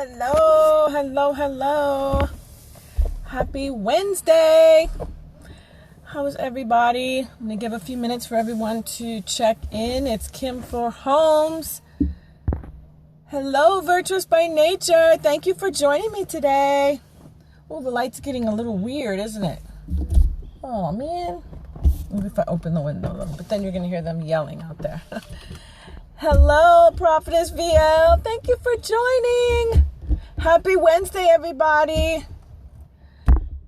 Hello, hello, hello. Happy Wednesday. How is everybody? I'm going to give a few minutes for everyone to check in. It's Kim for Homes. Hello, Virtuous by Nature. Thank you for joining me today. Oh, the light's getting a little weird, isn't it? Oh, man. Maybe if I open the window a little bit, then you're going to hear them yelling out there. Hello, Prophetess VL. Thank you for joining. Happy Wednesday, everybody.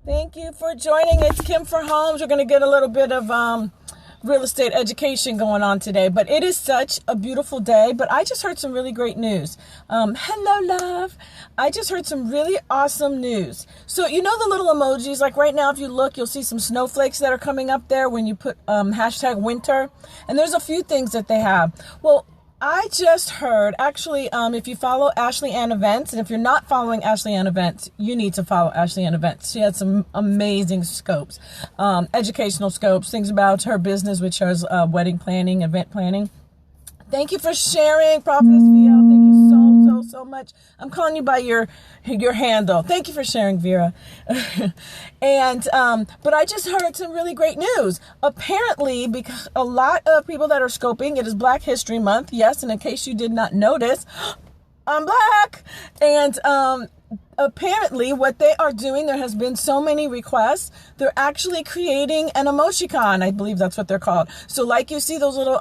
Thank you for joining. It's Kim for Homes. We're going to get a little bit of real estate education going on today, but it is such a beautiful day. But I just heard some really great news. Hello, love. I just heard some really awesome news. So, you know the little emojis, like right now, if you look, you'll see some snowflakes that are coming up there when you put hashtag winter. And there's a few things that they have. Well, I just heard, actually, if you follow Ashley Ann Events, and if you're not following Ashley Ann Events, you need to follow Ashley Ann Events. She has some amazing scopes, educational scopes, things about her business, which is wedding planning, event planning. Thank you for sharing, Prophetess VL. Thank you so much. I'm calling you by your handle. Thank you for sharing, Vera. And but I just heard some really great news. Apparently, because a lot of people that are scoping, it is Black History Month. Yes, and in case you did not notice, I'm Black. And apparently what they are doing, there has been so many requests, they're actually creating an emoticon. I believe that's what they're called. So like you see those little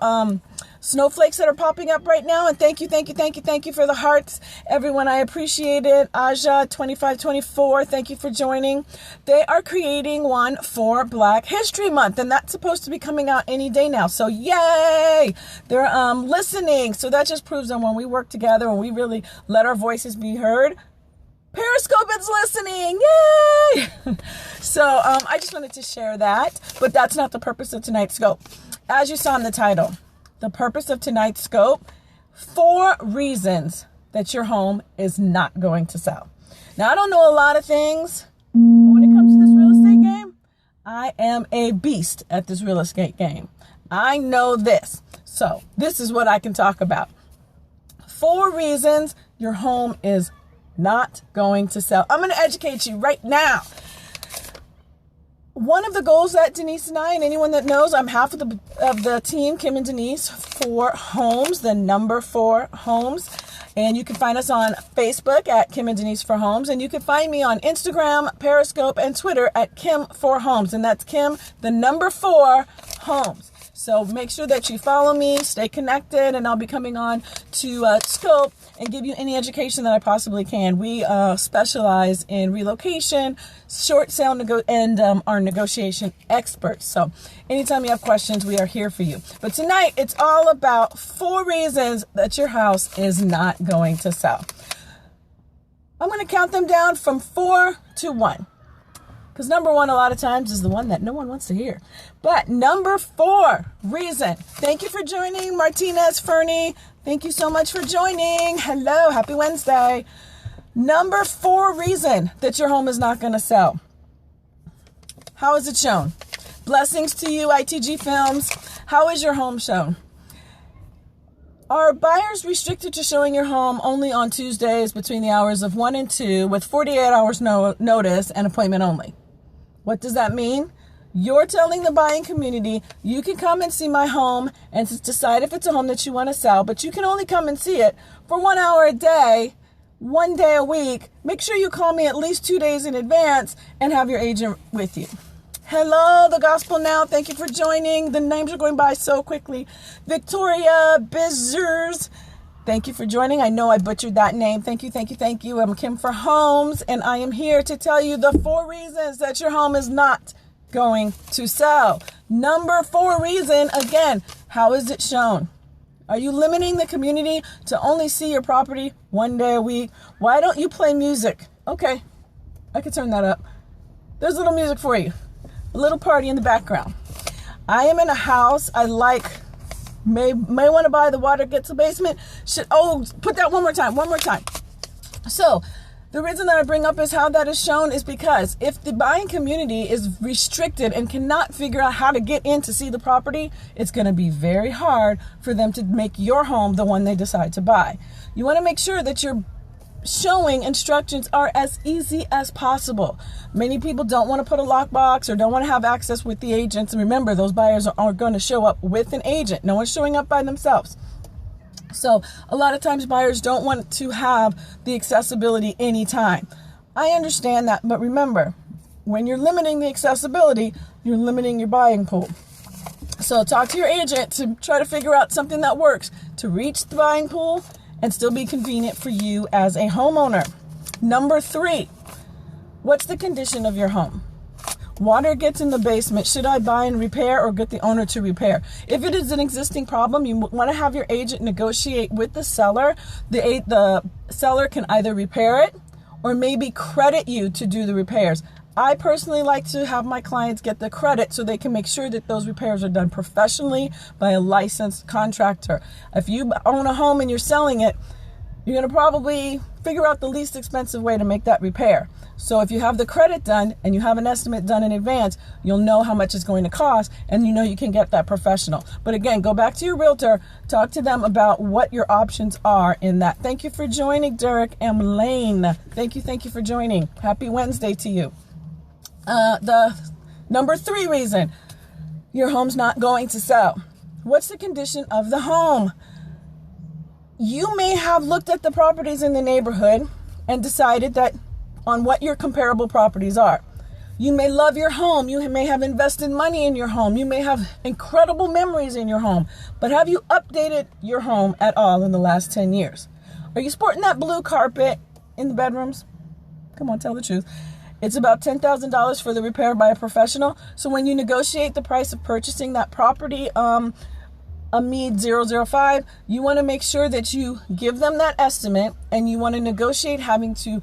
snowflakes that are popping up right now, and thank you for the hearts, everyone. I appreciate it. Aja 2524, thank you for joining. They are creating one for Black History Month, and that's supposed to be coming out any day now. So yay, they're listening. So that just proves that when we work together and we really let our voices be heard, Periscope is listening. Yay! So I just wanted to share that, but that's not the purpose of tonight's scope. As you saw in the title, the purpose of tonight's scope, 4 reasons that your home is not going to sell. Now, I don't know a lot of things, but when it comes to this real estate game, I am a beast at this real estate game. I know this. So this is what I can talk about. 4 reasons your home is not going to sell. I'm going to educate you right now. One of the goals that Denise and I, and anyone that knows, I'm half of the team, Kim and Denise, for Homes, the number 4 Homes. And you can find us on Facebook at Kim and Denise for Homes. And you can find me on Instagram, Periscope, and Twitter at Kim for Homes. And that's Kim, the number 4 Homes. So make sure that you follow me, stay connected, and I'll be coming on to scope and give you any education that I possibly can. We specialize in relocation, short sale, and are negotiation experts. So anytime you have questions, we are here for you. But tonight, it's all about 4 reasons that your house is not going to sell. I'm going to count them down from 4 to 1. Because number 1, a lot of times, is the one that no one wants to hear. But number 4 reason. Thank you for joining, Martinez Fernie. Thank you so much for joining. Hello, happy Wednesday. Number 4 reason that your home is not going to sell. How is it shown? Blessings to you, ITG Films. How is your home shown? Are buyers restricted to showing your home only on Tuesdays between the hours of 1 and 2 with 48 hours notice and appointment only? What does that mean? You're telling the buying community, you can come and see my home and decide if it's a home that you want to sell, but you can only come and see it for 1 hour a day, 1 day a week. Make sure you call me at least 2 days in advance and have your agent with you. Hello, The Gospel Now. Thank you for joining. The names are going by so quickly. Victoria Bizzers. Thank you for joining. I know I butchered that name. Thank you. I'm Kim for Homes, and I am here to tell you the 4 reasons that your home is not going to sell. Number 4 reason, again, how is it shown? Are you limiting the community to only see your property 1 day a week? Why don't you play music? Okay, I can turn that up. There's a little music for you. A little party in the background. I am in a house. I may want to buy the water gets a basement. Put that one more time. So the reason that I bring up is how that is shown is because if the buying community is restricted and cannot figure out how to get in to see the property, it's going to be very hard for them to make your home the one they decide to buy. You want to make sure that you're showing instructions are as easy as possible. Many people don't want to put a lockbox or don't want to have access with the agents. And remember, those buyers are going to show up with an agent. No one's showing up by themselves. So a lot of times buyers don't want to have the accessibility anytime. I understand that, but remember, when you're limiting the accessibility, you're limiting your buying pool. So talk to your agent to try to figure out something that works to reach the buying pool and still be convenient for you as a homeowner. Number 3, what's the condition of your home? Water gets in the basement. Should I buy and repair or get the owner to repair? If it is an existing problem, you want to have your agent negotiate with the seller. The seller can either repair it or maybe credit you to do the repairs. I personally like to have my clients get the credit so they can make sure that those repairs are done professionally by a licensed contractor. If you own a home and you're selling it, you're going to probably figure out the least expensive way to make that repair. So if you have the credit done and you have an estimate done in advance, you'll know how much it's going to cost and you know you can get that professional. But again, go back to your realtor, talk to them about what your options are in that. Thank you for joining, Derek M. Lane. Thank you for joining. Happy Wednesday to you. The number 3 reason your home's not going to sell. What's the condition of the home? You may have looked at the properties in the neighborhood and decided that on what your comparable properties are. You may love your home. You may have invested money in your home. You may have incredible memories in your home. But have you updated your home at all in the last 10 years? Are you sporting that blue carpet in the bedrooms? Come on, tell the truth. It's about $10,000 for the repair by a professional. So when you negotiate the price of purchasing that property, a MEAD 005, you want to make sure that you give them that estimate and you want to negotiate having to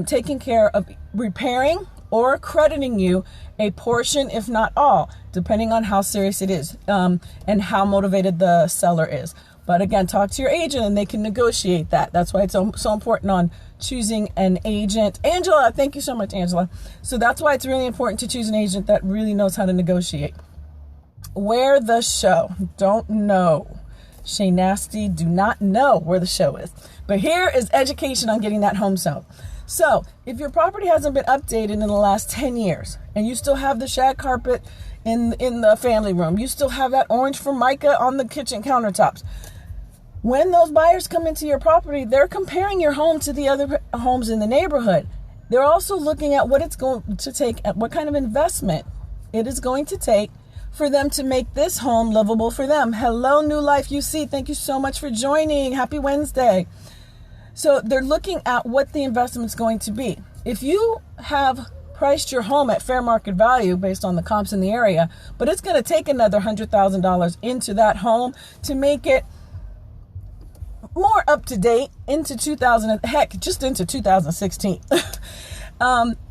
taking care of repairing or crediting you a portion, if not all, depending on how serious it is and how motivated the seller is. But again, talk to your agent and they can negotiate that. That's why it's so important on choosing an agent. Angela, thank you so much, Angela. So that's why it's really important to choose an agent that really knows how to negotiate. Where the show? Don't know. Shay Nasty, do not know where the show is. But here is education on getting that home sold. So if your property hasn't been updated in the last 10 years and you still have the shag carpet in the family room, you still have that orange Formica on the kitchen countertops, when those buyers come into your property, they're comparing your home to the other homes in the neighborhood. They're also looking at what it's going to take, at what kind of investment it is going to take for them to make this home livable for them. Hello, New Life UC. Thank you so much for joining. Happy Wednesday. So they're looking at what the investment's going to be. If you have priced your home at fair market value based on the comps in the area, but it's going to take another $100,000 into that home to make it more up to date into 2016,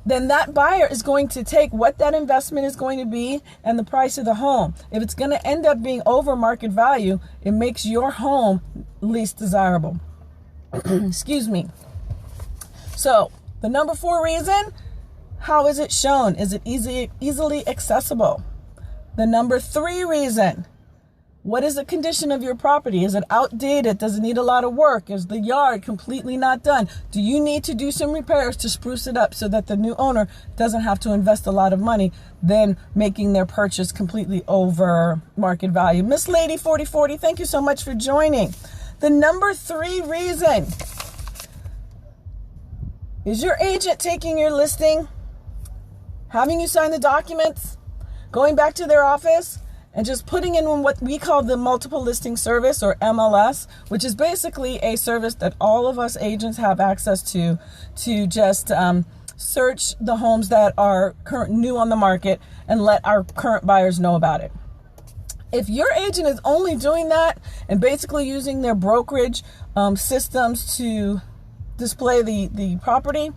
then that buyer is going to take what that investment is going to be and the price of the home. If it's going to end up being over market value, it makes your home least desirable. Excuse me. So the number 4 reason, how is it shown? Is it easily accessible? The number 3 reason, what is the condition of your property? Is it outdated? Does it need a lot of work? Is the yard completely not done? Do you need to do some repairs to spruce it up so that the new owner doesn't have to invest a lot of money, then making their purchase completely over market value? Miss Lady 4040, thank you so much for joining. The number 3 reason, is your agent taking your listing, having you sign the documents, going back to their office, and just putting in what we call the multiple listing service, or MLS, which is basically a service that all of us agents have access to just search the homes that are new on the market and let our current buyers know about it. If your agent is only doing that and basically using their brokerage systems to display the property,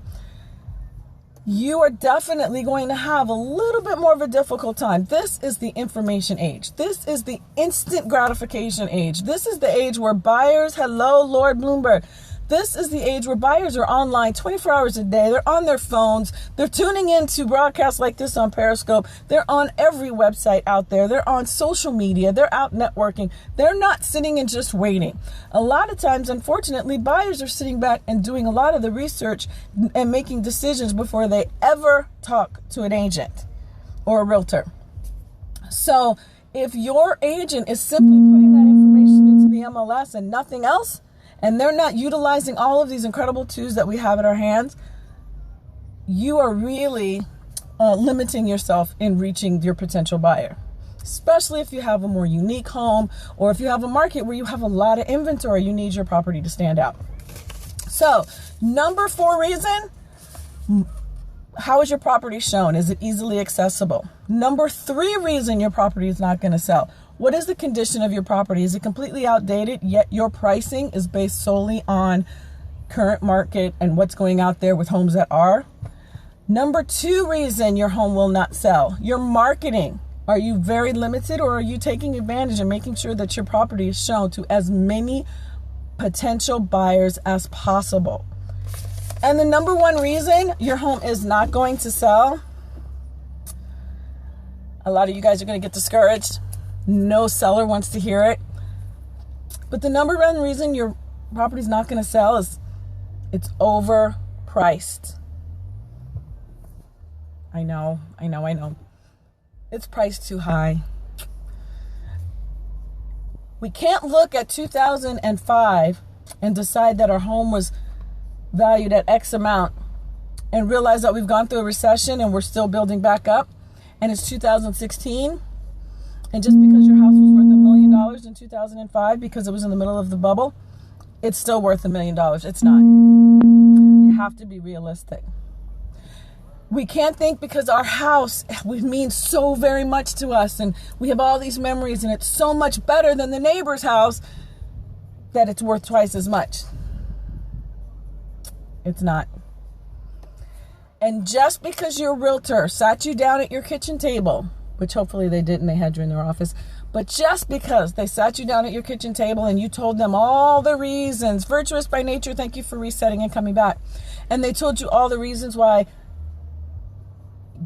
you are definitely going to have a little bit more of a difficult time. This is the information age. This is the instant gratification age. This is the age where buyers, hello, Lord Bloomberg, This is the age where buyers are online 24 hours a day. They're on their phones. They're tuning into broadcasts like this on Periscope. They're on every website out there. They're on social media. They're out networking. They're not sitting and just waiting. A lot of times, unfortunately, buyers are sitting back and doing a lot of the research and making decisions before they ever talk to an agent or a realtor. So if your agent is simply putting that information into the MLS and nothing else, and they're not utilizing all of these incredible tools that we have at our hands, you are really limiting yourself in reaching your potential buyer, especially if you have a more unique home or if you have a market where you have a lot of inventory, you need your property to stand out. So, number 4 reason, how is your property shown? Is it easily accessible? Number 3 reason your property is not going to sell. What is the condition of your property? Is it completely outdated, yet your pricing is based solely on current market and what's going out there with homes that are? Number 2 reason your home will not sell, your marketing. Are you very limited, or are you taking advantage and making sure that your property is shown to as many potential buyers as possible? And the number 1 reason your home is not going to sell, a lot of you guys are going to get discouraged. No seller wants to hear it. But the number 1 reason your property is not going to sell is it's overpriced. I know. It's priced too high. We can't look at 2005 and decide that our home was valued at X amount and realize that we've gone through a recession and we're still building back up and it's 2016. And just because your house was worth $1 million in 2005 because it was in the middle of the bubble, it's still worth $1 million. It's not. You have to be realistic. We can't think because our house means so very much to us and we have all these memories and it's so much better than the neighbor's house that it's worth twice as much. It's not. And just because your realtor sat you down at your kitchen table, which hopefully they didn't, they had you in their office, but just because they sat you down at your kitchen table and you told them all the reasons, virtuous by nature, thank you for resetting and coming back, and they told you all the reasons why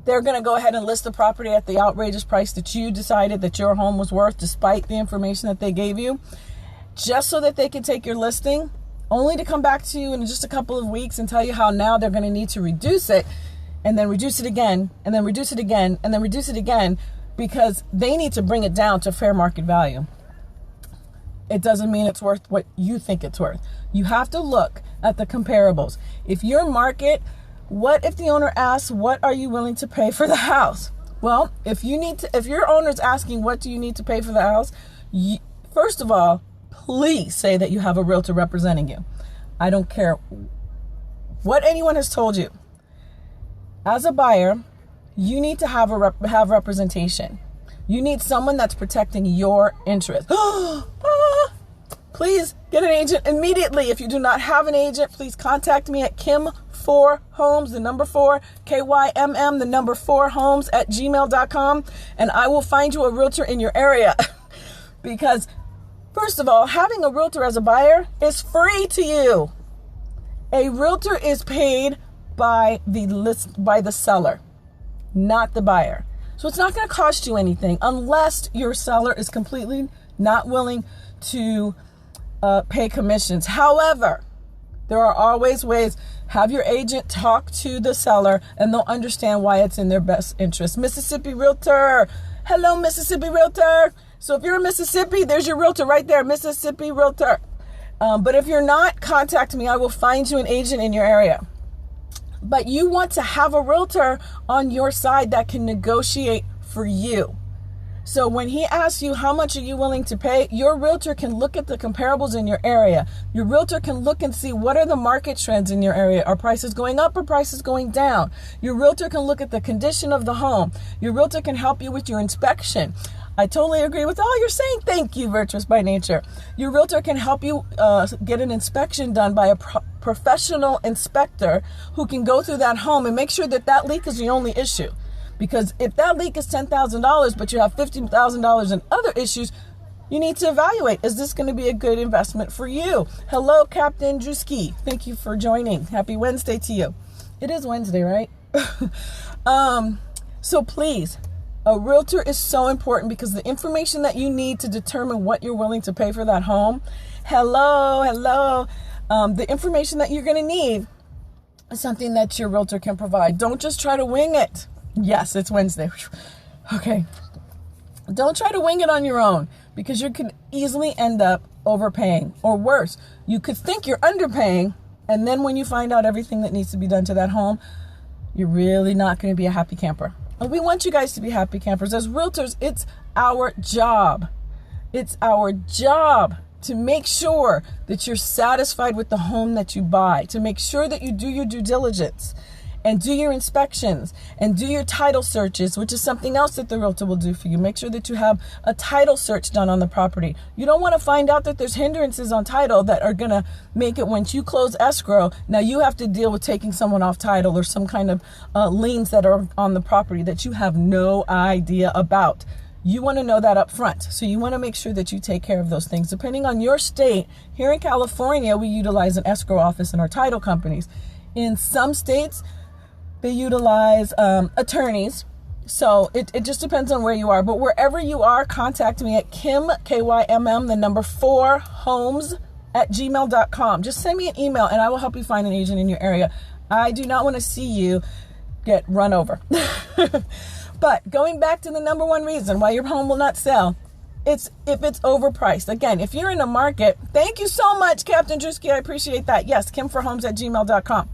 they're going to go ahead and list the property at the outrageous price that you decided that your home was worth, despite the information that they gave you, just so that they can take your listing, only to come back to you in just a couple of weeks and tell you how now they're going to need to reduce it, and then reduce it again, and then reduce it again, and then reduce it again, because they need to bring it down to fair market value. It doesn't mean it's worth what you think it's worth. You have to look at the comparables. If your market, what if the owner asks, what are you willing to pay for the house? Well, if your owner's asking, what do you need to pay for the house? First of all, please say that you have a realtor representing you. I don't care what anyone has told you. As a buyer, you need to have representation. You need someone that's protecting your interest. Please get an agent immediately. If you do not have an agent, please contact me at Kim4Homes, the number 4, KYMM, the number 4 homes at gmail.com, and I will find you a realtor in your area. Because first of all, having a realtor as a buyer is free to you. A realtor is paid by the seller, not the buyer. So it's not going to cost you anything unless your seller is completely not willing to pay commissions. However, there are always ways. Have your agent talk to the seller and they'll understand why it's in their best interest. Mississippi Realtor. Hello, Mississippi Realtor. So if you're in Mississippi, there's your realtor right there, Mississippi Realtor. But if you're not, contact me. I will find you an agent in your area. But you want to have a realtor on your side that can negotiate for you. So when he asks you how much are you willing to pay, your realtor can look at the comparables in your area. Your realtor can look and see what are the market trends in your area. Are prices going up or prices going down? Your realtor can look at the condition of the home. Your realtor can help you with your inspection. I totally agree with all you're saying. Thank you, Virtuous by Nature. Your realtor can help you get an inspection done by a professional inspector who can go through that home and make sure that that leak is the only issue. Because if that leak is $10,000, but you have $15,000 in other issues, You need to evaluate, is this going to be a good investment for you? Hello, Captain Drewski. Thank you for joining. Happy Wednesday to you. It is Wednesday, right? So please, a realtor is so important because the information that you need to determine what you're willing to pay for that home. The information that you're going to need is something that your realtor can provide. Don't just try to wing it. Yes, it's Wednesday. Okay. Don't try to wing it on your own because you could easily end up overpaying, or worse, you could think you're underpaying, and then when you find out everything that needs to be done to that home, you're really not going to be a happy camper. And we want you guys to be happy campers. As realtors, it's our job. It's our job to make sure that you're satisfied with the home that you buy, to make sure that you do your due diligence and do your inspections and do your title searches, which is something else that the realtor will do for you. Make sure that you have a title search done on the property. You don't want to find out that there's hindrances on title that are going to make it once you close escrow. Now you have to deal with taking someone off title or some kind of liens that are on the property that you have no idea about. You want to know that up front. So you want to make sure that you take care of those things. Depending on your state, here in California, we utilize an escrow office in our title companies. In some states, they utilize attorneys. So it just depends on where you are. But wherever you are, contact me at Kymm, KYMM, the number 4, homes @gmail.com. Just send me an email and I will help you find an agent in your area. I do not want to see you get run over. But going back to the number one reason why your home will not sell, it's if it's overpriced. Again, if you're in a market, thank you so much, Captain Drewski. I appreciate that. Yes, KymmForHomes@gmail.com.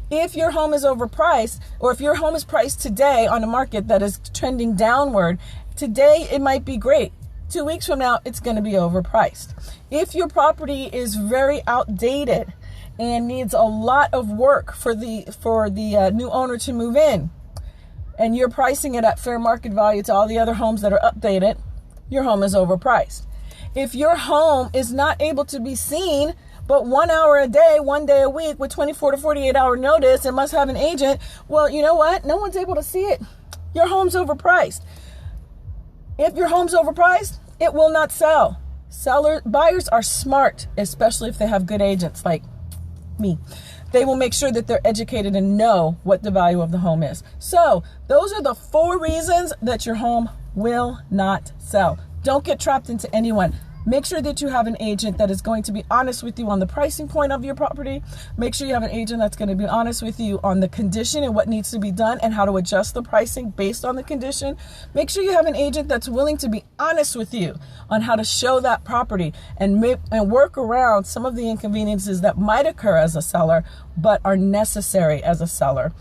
If your home is overpriced, or if your home is priced today on a market that is trending downward, today it might be great. 2 weeks from now, it's going to be overpriced. If your property is very outdated and needs a lot of work for the new owner to move in, and you're pricing it at fair market value to all the other homes that are updated, your home is overpriced. If your home is not able to be seen but 1 hour a day, 1 day a week with 24 to 48 hour notice and must have an agent, well, you know what? No one's able to see it. Your home's overpriced. If your home's overpriced, it will not sell. Buyers are smart, especially if they have good agents like me. They will make sure that they're educated and know what the value of the home is. So those are the 4 reasons that your home will not sell. Don't get trapped into anyone. Make sure that you have an agent that is going to be honest with you on the pricing point of your property. Make sure you have an agent that's going to be honest with you on the condition and what needs to be done and how to adjust the pricing based on the condition. Make sure you have an agent that's willing to be honest with you on how to show that property and work around some of the inconveniences that might occur as a seller but are necessary as a seller.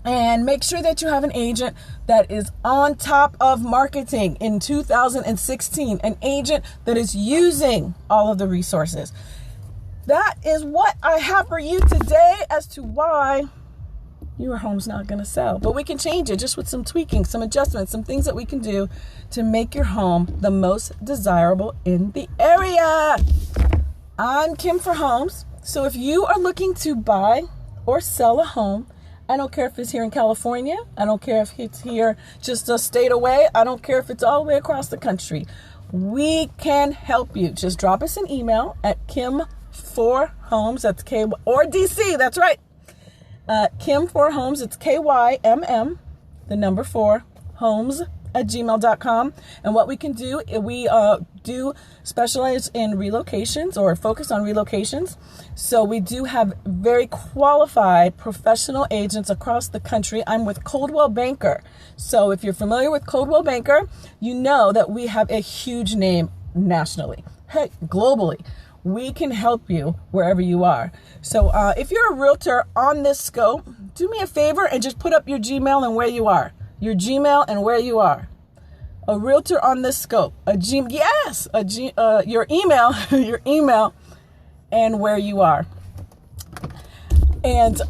And make sure that you have an agent that is on top of marketing in 2016, an agent that is using all of the resources. That is what I have for you today as to why your home's not going to sell. But we can change it just with some tweaking, some adjustments, some things that we can do to make your home the most desirable in the area. I'm Kymm for Homes. So if you are looking to buy or sell a home, I don't care if it's here in California. I don't care if it's here just a state away. I don't care if it's all the way across the country. We can help you. Just drop us an email at Kymm for Homes. That's K or DC. That's right. Kymm for Homes. It's KYMM, the number 4, homes @gmail.com. And what we can do, we do specialize in relocations or focus on relocations. So we do have very qualified professional agents across the country. I'm with Coldwell Banker. So if you're familiar with Coldwell Banker, you know that we have a huge name nationally, heck, globally. We can help you wherever you are. So if you're a realtor on this scope, do me a favor and just put up your Gmail and where you are. Your Gmail and where you are. A realtor on this scope. Your email and where you are. And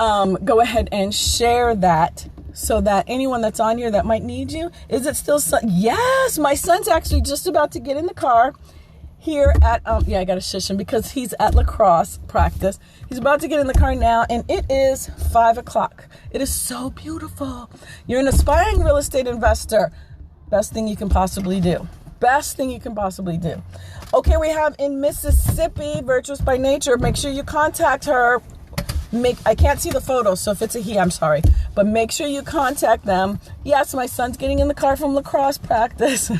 go ahead and share that so that anyone that's on here that might need you. Is it still Yes, my son's actually just about to get in the car here at I gotta shush him because he's at lacrosse practice. He's about to get in the car now, and it is 5 o'clock. It is so beautiful. You're an aspiring real estate investor. Best thing you can possibly do. best thing you can possibly do. Okay, we have in Mississippi, Virtuous by Nature. Make sure you contact her. I can't see the photo, so if it's a he, I'm sorry. But make sure you contact them. Yes, my son's getting in the car from lacrosse practice.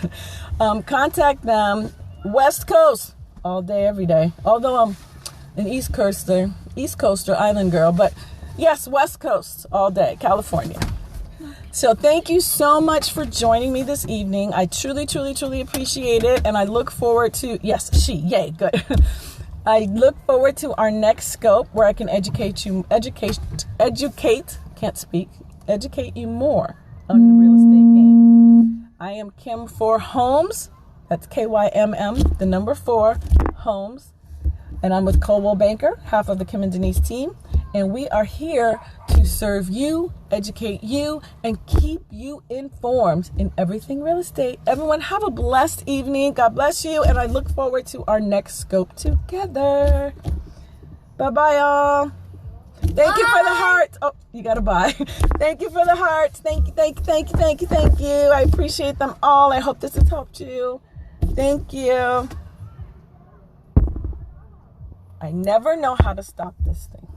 Contact them. West Coast, all day, every day. Although I'm an East Coaster, island girl. But yes, West Coast, all day, California. So thank you so much for joining me this evening. I truly, truly, truly appreciate it. And I look forward to, yes, yay, good. I look forward to our next scope where I can educate you more on the real estate game. I am Kim for Homes. That's KYMM, the number 4, Homes. And I'm with Coldwell Banker, half of the Kim and Denise team. And we are here to serve you, educate you, and keep you informed in everything real estate. Everyone have a blessed evening. God bless you. And I look forward to our next scope together. Bye-bye, y'all. Thank you for the heart. Oh, you got to bye. Thank you for the hearts. Thank you. I appreciate them all. I hope this has helped you. Thank you. I never know how to stop this thing.